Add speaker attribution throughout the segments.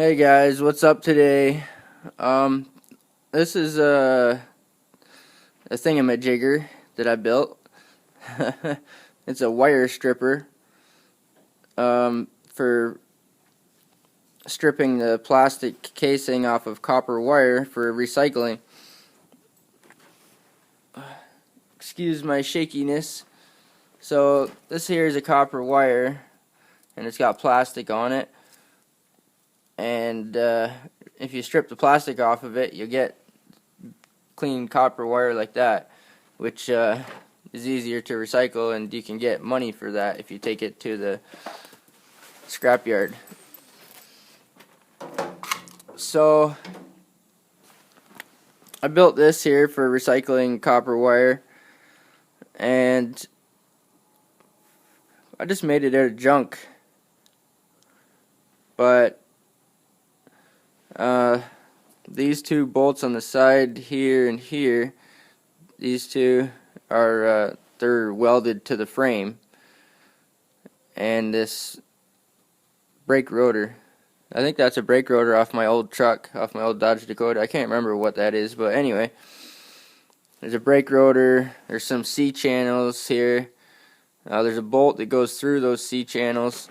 Speaker 1: Hey guys, what's up today? This is a thingamajigger that I built. It's a wire stripper for stripping the plastic casing off of copper wire for recycling. Excuse my shakiness. So this here is a copper wire, and it's got plastic on it. And if you strip the plastic off of it, you'll get clean copper wire like that, which is easier to recycle, and you can get money for that if you take it to the scrapyard. So I built this here for recycling copper wire, and I just made it out of junk, but these two bolts on the side here and here, these two are they're welded to the frame, and this brake rotor, I think that's a brake rotor off my old truck, off my old Dodge Dakota. I can't remember what that is, but anyway, there's a brake rotor. There's some C channels here. There's a bolt that goes through those C channels.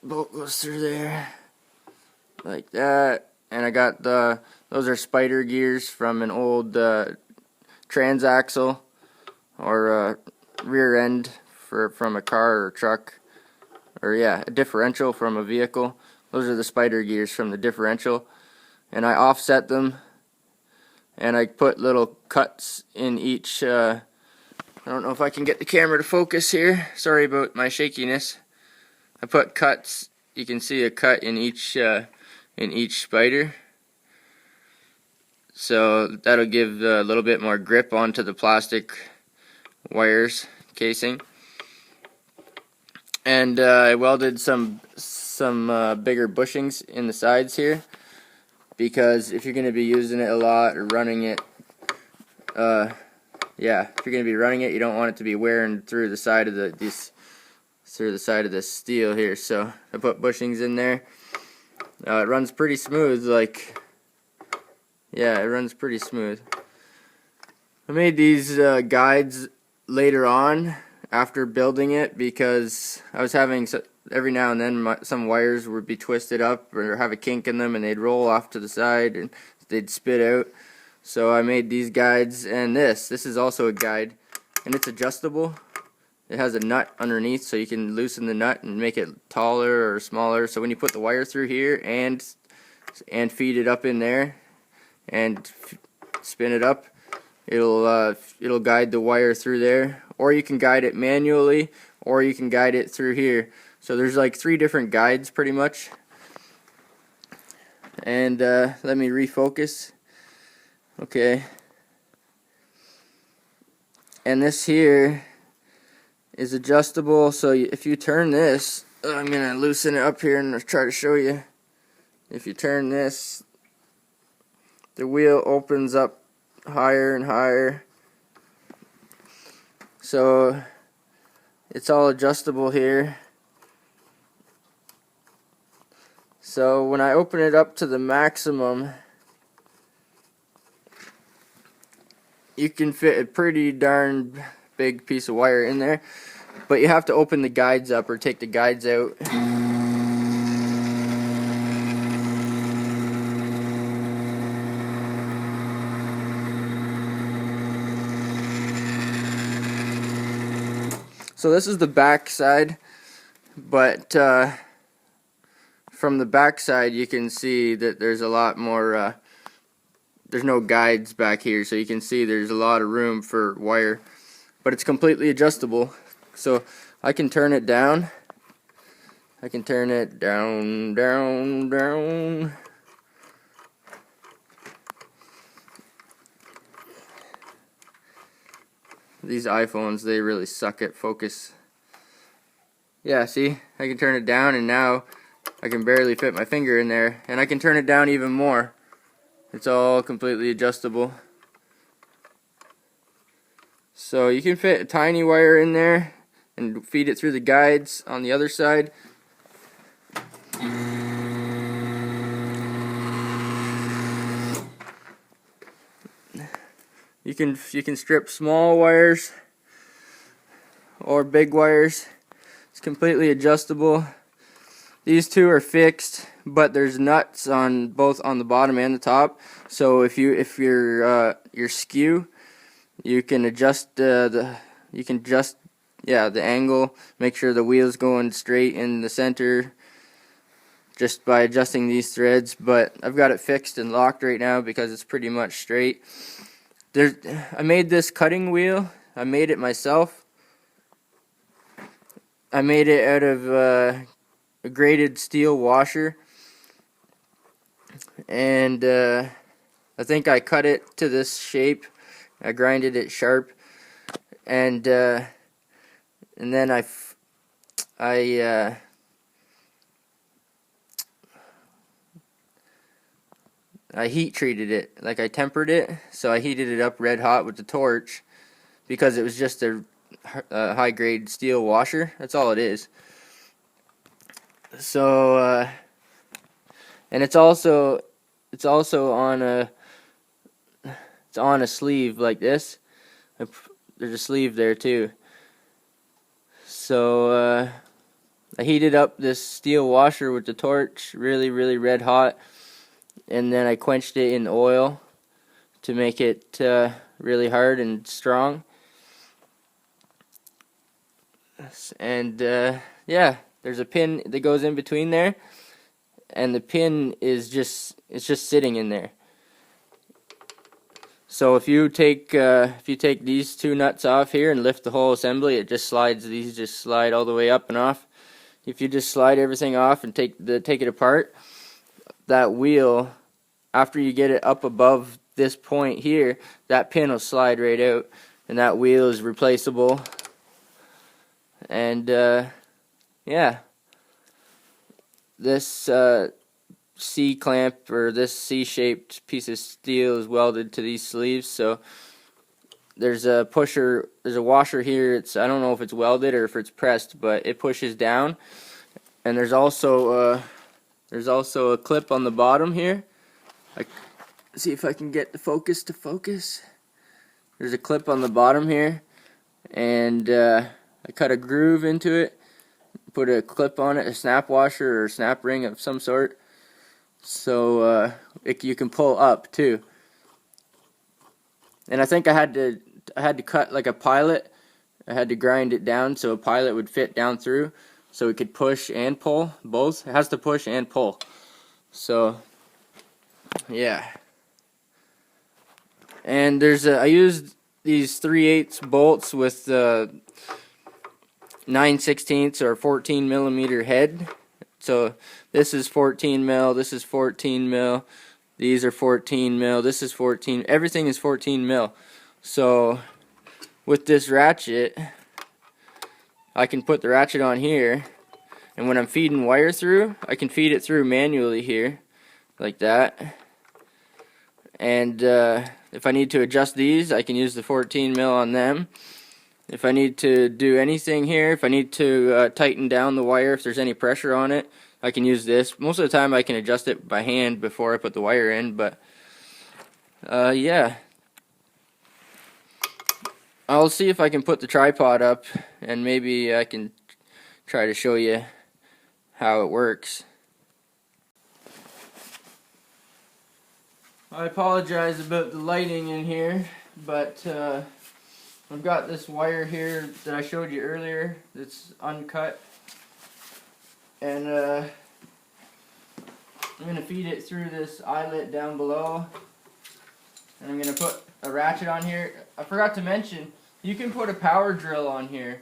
Speaker 1: Bolt goes through there like that, and I got those are spider gears from an old transaxle or rear end from a car or truck, or a differential from a vehicle. Those are the spider gears from the differential, and I offset them, and I put little cuts in each. I don't know if I can get the camera to focus here. Sorry about my shakiness. I put cuts. You can see a cut in each spider, so that'll give a little bit more grip onto the plastic wires casing. And I welded some bigger bushings in the sides here, because if you're going to be using it a lot or running it, if you're going to be running it, you don't want it to be wearing through the side of this steel here. So I put bushings in there. It runs pretty smooth. It runs pretty smooth. I made these guides later on after building it, because I was having every now and then some wires would be twisted up or have a kink in them, and they'd roll off to the side and they'd spit out. So I made these guides, and this is also a guide, and it's adjustable. It has a nut underneath, so you can loosen the nut and make it taller or smaller. So when you put the wire through here and feed it up in there and spin it up, it'll guide the wire through there. Or you can guide it manually, or you can guide it through here. So there's like 3 different guides pretty much. And let me refocus. Okay. And this here is adjustable, so if you turn this, I'm going to loosen it up here and try to show you. If you turn this, the wheel opens up higher and higher. So it's all adjustable here. So when I open it up to the maximum, you can fit a pretty darn big piece of wire in there, but you have to open the guides up or take the guides out. So this is the back side, but from the back side you can see that there's a lot more, there's no guides back here, so you can see there's a lot of room for wire, but it's completely adjustable. So I can turn it down, I can turn it down, down, down. These iPhones, they really suck at focus. Yeah, see? I can turn it down, and now I can barely fit my finger in there. And I can turn it down even more. It's all completely adjustable. So you can fit a tiny wire in there and feed it through the guides on the other side. You can strip small wires or big wires. It's completely adjustable. These two are fixed, but there's nuts on both on the bottom and the top. So if your skew, you can adjust the angle. Make sure the wheel's going straight in the center just by adjusting these threads. But I've got it fixed and locked right now because it's pretty much straight. I made this cutting wheel. I made it myself. I made it out of a graded steel washer, and I think I cut it to this shape. I grinded it sharp, and then I heat treated it, like I tempered it, so I heated it up red hot with the torch because it was just a high grade steel washer. That's all it is. So and it's also on a sleeve like this. There's a sleeve there too. So I heated up this steel washer with the torch really red hot, and then I quenched it in oil to make it really hard and strong. And yeah, there's a pin that goes in between there, and the pin is just sitting in there. So if you take these two nuts off here and lift the whole assembly, it just slides. These just slide all the way up and off. If you just slide everything off and take it apart, that wheel, after you get it up above this point here, that pin will slide right out, and that wheel is replaceable. And yeah, this C-clamp, or this C-shaped piece of steel, is welded to these sleeves. So there's a washer here. I don't know if it's welded or if it's pressed, but it pushes down. And there's also a clip on the bottom here. See if I can get the focus to focus. There's a clip on the bottom here, and I cut a groove into it, put a clip on it, a snap washer or snap ring of some sort, so you can pull up too. And I think I had to cut like a pilot. I had to grind it down so a pilot would fit down through, so it could push and pull both. It has to push and pull. So yeah. And I used these 3/8 bolts with 9/16 or 14 millimeter head. So this is 14 mil, this is 14 mil, these are 14 mil, this is 14, everything is 14 mil. So with this ratchet, I can put the ratchet on here, and when I'm feeding wire through, I can feed it through manually here, like that. And if I need to adjust these, I can use the 14 mil on them. If I need to do anything here, if I need to tighten down the wire, if there's any pressure on it, I can use this. Most of the time I can adjust it by hand before I put the wire in, but yeah. I'll see if I can put the tripod up, and maybe I can try to show you how it works. I apologize about the lighting in here, but I've got this wire here that I showed you earlier that's uncut, and I'm going to feed it through this eyelet down below, and I'm going to put a ratchet on here. I forgot to mention, you can put a power drill on here,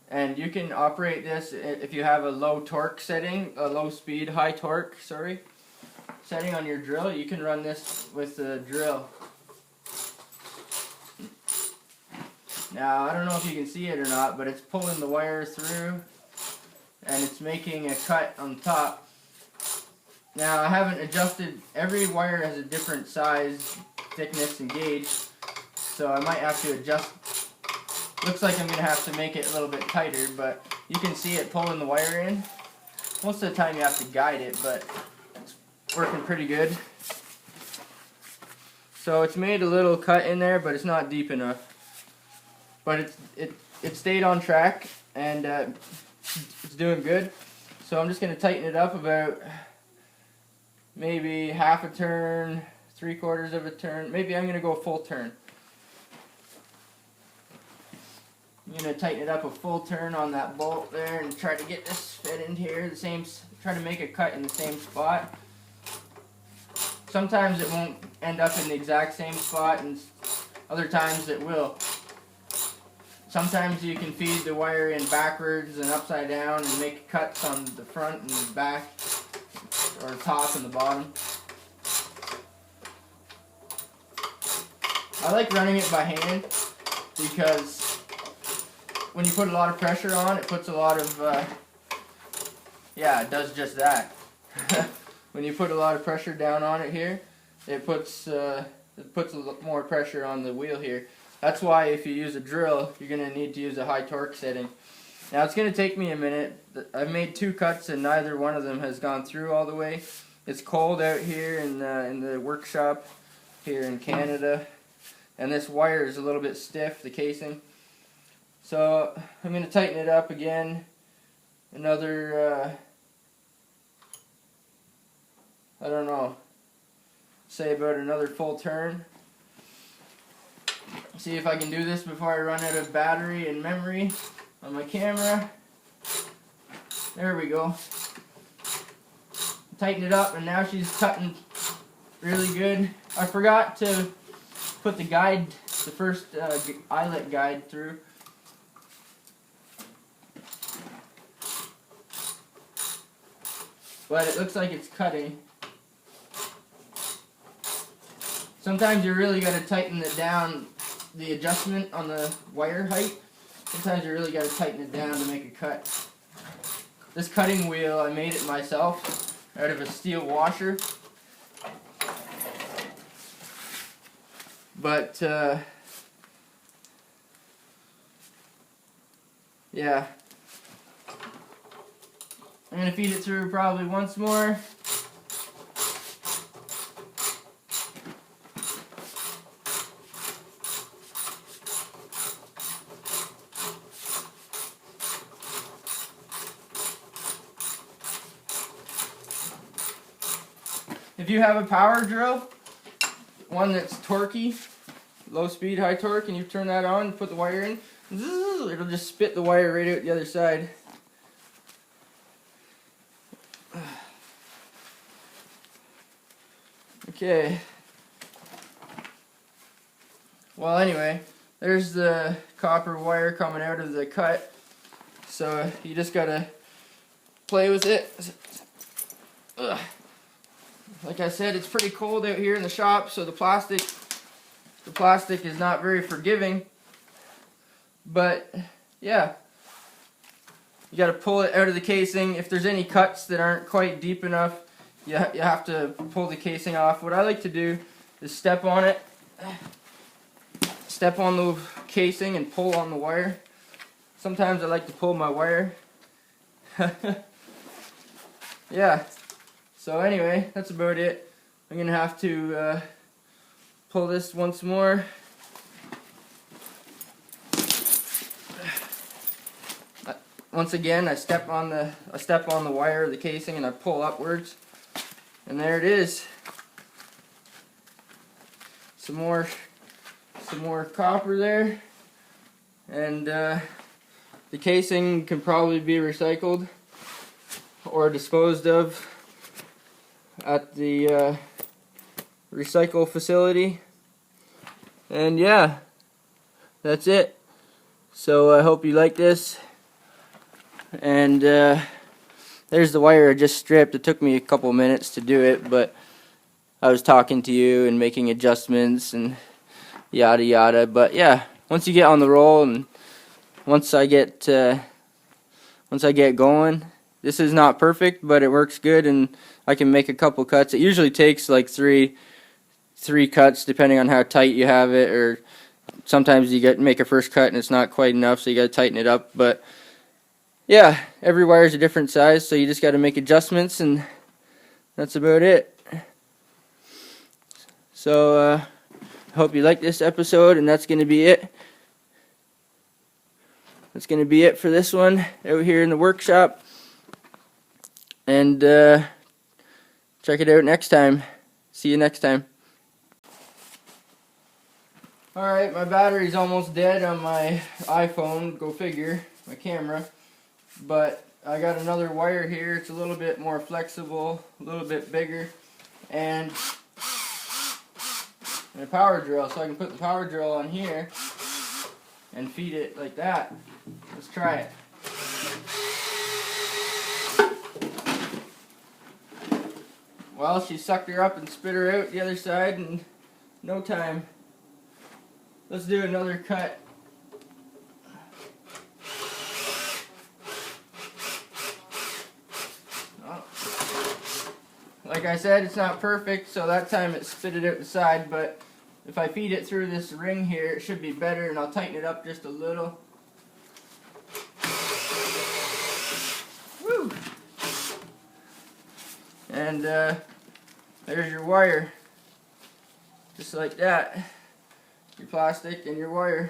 Speaker 1: and you can operate this if you have a low torque setting, a low speed, high torque, sorry, setting on your drill. You can run this with the drill. Now, I don't know if you can see it or not, but it's pulling the wire through, and it's making a cut on top. Now, I haven't adjusted, every wire has a different size, thickness, and gauge, so I might have to adjust. Looks like I'm going to have to make it a little bit tighter, but you can see it pulling the wire in. Most of the time you have to guide it, but it's working pretty good. So it's made a little cut in there, but it's not deep enough. But it stayed on track, and it's doing good. So I'm just going to tighten it up about maybe half a turn, 3/4 of a turn. Maybe I'm going to go a full turn. I'm going to tighten it up a full turn on that bolt there and try to get this fit in here. Try to make a cut in the same spot. Sometimes it won't end up in the exact same spot, and other times it will. Sometimes you can feed the wire in backwards and upside down and make cuts on the front and the back, or top and the bottom. I like running it by hand because when you put a lot of pressure on, it puts a lot of, it does just that. When you put a lot of pressure down on it here, it puts a lot more pressure on the wheel here. That's why if you use a drill, you're going to need to use a high torque setting. Now it's going to take me a minute. I've made 2 cuts and neither one of them has gone through all the way. It's cold out here in the workshop here in Canada, and this wire is a little bit stiff, the casing. So I'm going to tighten it up again. Another, I don't know, say about another full turn. See if I can do this before I run out of battery and memory on my camera. There we go. Tighten it up, and now she's cutting really good. I forgot to put the guide, the first eyelet guide through. But it looks like it's cutting. Sometimes you really got to tighten it down, the adjustment on the wire height. Sometimes you really got to tighten it down to make a cut. This cutting wheel, I made it myself out of a steel washer. But, yeah. I'm going to feed it through probably once more. If you have a power drill, one that's torquey, low speed, high torque, and you turn that on and put the wire in, it'll just spit the wire right out the other side. Okay. Well, anyway, there's the copper wire coming out of the cut. So you just gotta play with it. Ugh. Like I said, it's pretty cold out here in the shop, so the plastic is not very forgiving. But yeah, you got to pull it out of the casing. If there's any cuts that aren't quite deep enough, you have to pull the casing off. What I like to do is step on it, step on the casing and pull on the wire. Sometimes I like to pull my wire. Yeah. So anyway, that's about it. I'm going to have to pull this once more. Once again, I step on the wire of the casing and I pull upwards. And there it is. Some more copper there. And the casing can probably be recycled or disposed of at the recycle facility. And yeah, that's it. So I hope you like this. And there's the wire I just stripped. It took me a couple minutes to do it, but I was talking to you and making adjustments and yada yada. But yeah, once you get on the roll and once I get going, this is not perfect, but it works good, and I can make a couple cuts. It usually takes like three cuts depending on how tight you have it, or sometimes you make a first cut and it's not quite enough, so you got to tighten it up. But yeah, every wire is a different size, so you just got to make adjustments, and that's about it. So hope you like this episode, and that's going to be it. That's going to be it for this one out here in the workshop. And check it out next time. See you next time. Alright, my battery's almost dead on my iPhone, go figure, my camera. But I got another wire here. It's a little bit more flexible, a little bit bigger. And a power drill, so I can put the power drill on here and feed it like that. Let's try it. Well, she sucked her up and spit her out the other side in no time. Let's do another cut. Oh. Like I said, it's not perfect, so that time it spit it out the side, but if I feed it through this ring here, it should be better, and I'll tighten it up just a little. Woo! And there's your wire. Just like that. Your plastic and your wire.